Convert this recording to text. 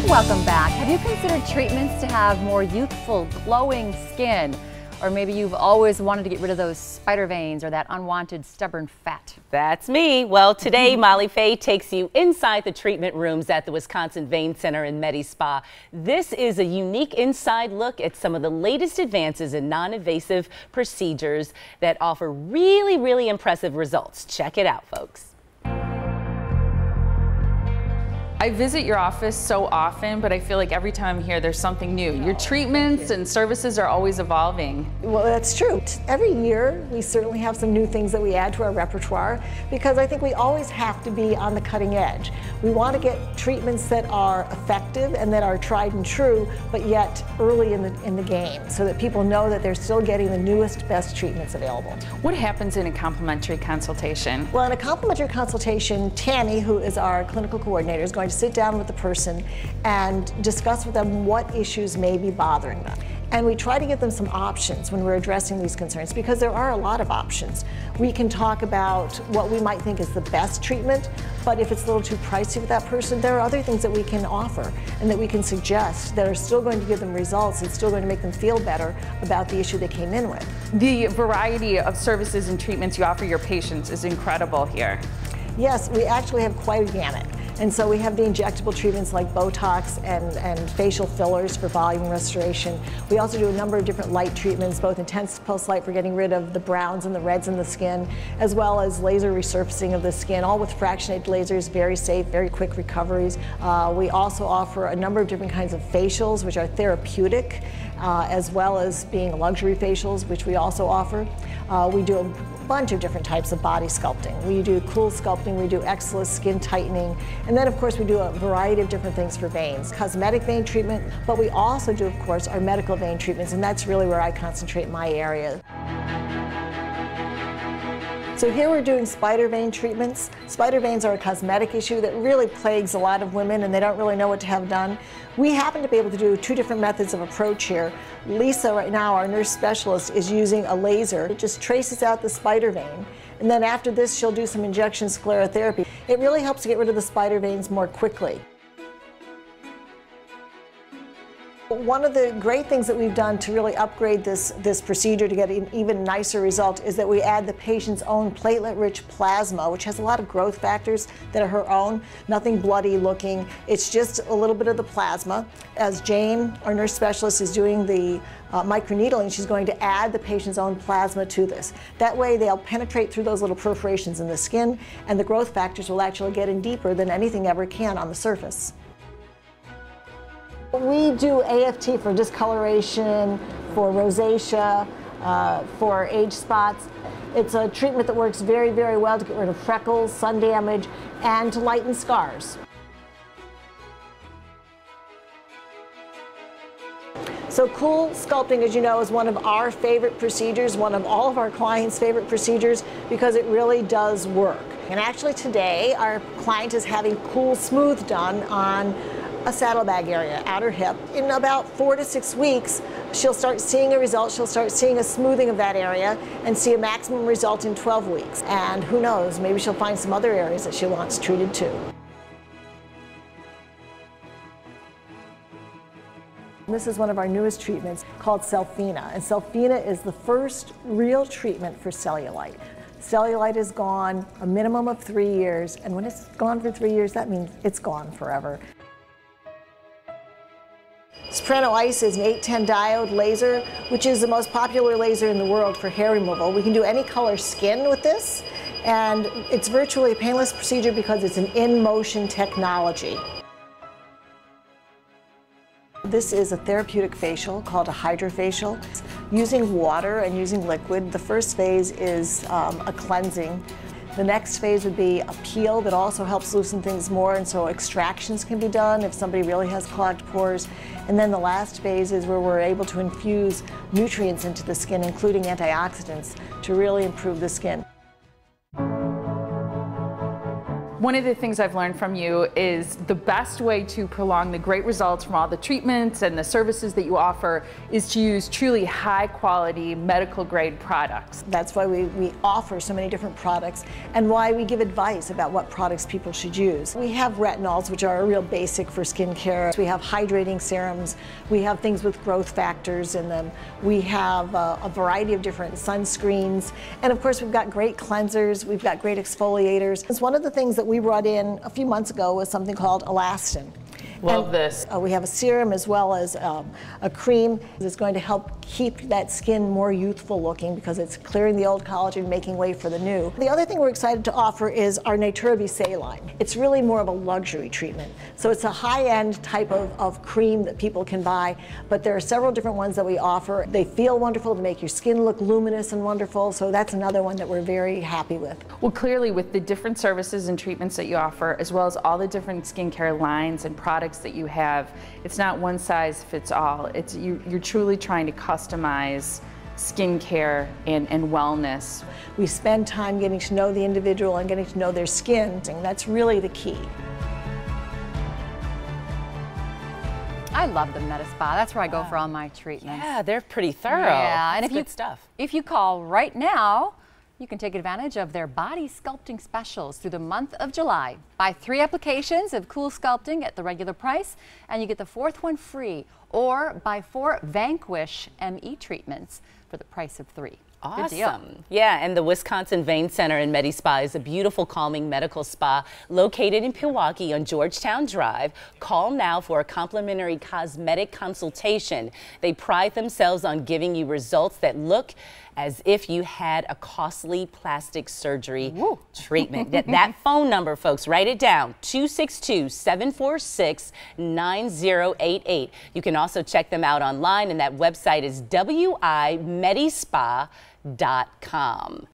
Welcome back. Have you considered treatments to have more youthful, glowing skin? Or maybe you've always wanted to get rid of those spider veins or that unwanted stubborn fat. That's me. Well, today Molly Faye takes you inside the treatment rooms at the Wisconsin Vein Center in MediSpa. This is a unique inside look at some of the latest advances in non-invasive procedures that offer really impressive results. Check it out, folks. I visit your office so often, but I feel like every time I'm here, there's something new. Your treatments and services are always evolving. Well, that's true. Every year, we certainly have some new things that we add to our repertoire because I think we always have to be on the cutting edge. We want to get treatments that are effective and that are tried and true, but yet early in the game so that people know that they're still getting the newest, best treatments available. What happens in a complimentary consultation? Well, in a complimentary consultation, Tammy, who is our clinical coordinator, is going to sit down with the person and discuss with them what issues may be bothering them. And we try to give them some options when we're addressing these concerns because there are a lot of options. We can talk about what we might think is the best treatment, but if it's a little too pricey for that person, there are other things that we can offer and that we can suggest that are still going to give them results and still going to make them feel better about the issue they came in with. The variety of services and treatments you offer your patients is incredible here. Yes, we actually have quite a gamut. And so we have the injectable treatments like Botox and facial fillers for volume restoration. We also do a number of different light treatments, both intense pulse light for getting rid of the browns and the reds in the skin, as well as laser resurfacing of the skin, all with fractionated lasers, very safe, very quick recoveries. We also offer a number of different kinds of facials, which are therapeutic, as well as being luxury facials, which we also offer. We do a bunch of different types of body sculpting. We do cool sculpting, we do Excellus skin tightening, and then of course we do a variety of different things for veins. Cosmetic vein treatment, but we also do of course our medical vein treatments, and that's really where I concentrate my area. So here we're doing spider vein treatments. Spider veins are a cosmetic issue that really plagues a lot of women and they don't really know what to have done. We happen to be able to do two different methods of approach here. Lisa right now, our nurse specialist, is using a laser. It just traces out the spider vein. And then after this, she'll do some injection sclerotherapy. It really helps to get rid of the spider veins more quickly. One of the great things that we've done to really upgrade this procedure to get an even nicer result is that we add the patient's own platelet-rich plasma, which has a lot of growth factors that are her own, nothing bloody looking. It's just a little bit of the plasma. As Jane, our nurse specialist, is doing the microneedling, she's going to add the patient's own plasma to this. That way they'll penetrate through those little perforations in the skin, and the growth factors will actually get in deeper than anything ever can on the surface. We do AFT for discoloration, for rosacea, for age spots. It's a treatment that works very well to get rid of freckles, sun damage, and to lighten scars. So cool sculpting, as you know, is one of our favorite procedures, one of all of our clients' favorite procedures, because it really does work. And actually today, our client is having cool smooth done on a saddlebag area, outer hip. In about 4 to 6 weeks, she'll start seeing a result. She'll start seeing a smoothing of that area and see a maximum result in 12 weeks. And who knows, maybe she'll find some other areas that she wants treated too. This is one of our newest treatments called Selfina. And Selfina is the first real treatment for cellulite. Cellulite is gone a minimum of 3 years, and when it's gone for 3 years, that means it's gone forever. Soprano Ice is an 810 diode laser, which is the most popular laser in the world for hair removal. We can do any color skin with this, and it's virtually a painless procedure because it's an in-motion technology. This is a therapeutic facial called a hydrofacial. Using water and using liquid, the first phase is a cleansing. The next phase would be a peel that also helps loosen things more, and so extractions can be done if somebody really has clogged pores. And then the last phase is where we're able to infuse nutrients into the skin, including antioxidants, to really improve the skin. One of the things I've learned from you is the best way to prolong the great results from all the treatments and the services that you offer is to use truly high quality medical grade products. That's why we offer so many different products and why we give advice about what products people should use. We have retinols, which are a real basic for skincare. We have hydrating serums. We have things with growth factors in them. We have a variety of different sunscreens. And of course, we've got great cleansers. We've got great exfoliators. It's one of the things that we brought in a few months ago was something called elastin. Love this. We have a serum as well as a cream that's going to help keep that skin more youthful looking because it's clearing the old collagen, making way for the new. The other thing we're excited to offer is our Natura Visé line. It's really more of a luxury treatment. So it's a high-end type of cream that people can buy, but there are several different ones that we offer. They feel wonderful to make your skin look luminous and wonderful, so that's another one that we're very happy with. Well, clearly with the different services and treatments that you offer, as well as all the different skincare lines and products that you have, it's not one size fits all. You're truly trying to customize skincare and wellness. We spend time getting to know the individual and getting to know their skin, and that's really the key. I love the MediSpa. That's where I go for all my treatments. Yeah, they're pretty thorough. Yeah, and if you call right now, you can take advantage of their body sculpting specials through the month of July. Buy 3 applications of Cool Sculpting at the regular price, and you get the 4th one free. Or buy 4 Vanquish ME treatments for the price of 3. Awesome. Good deal. Yeah, and the Wisconsin Vein Center in MediSpa is a beautiful, calming medical spa located in Pewaukee on Georgetown Drive. Call now for a complimentary cosmetic consultation. They pride themselves on giving you results that look as if you had a costly plastic surgery treatment. That phone number, folks, write it down, 262-746-9088. You can also check them out online, and that website is wimedispa.com.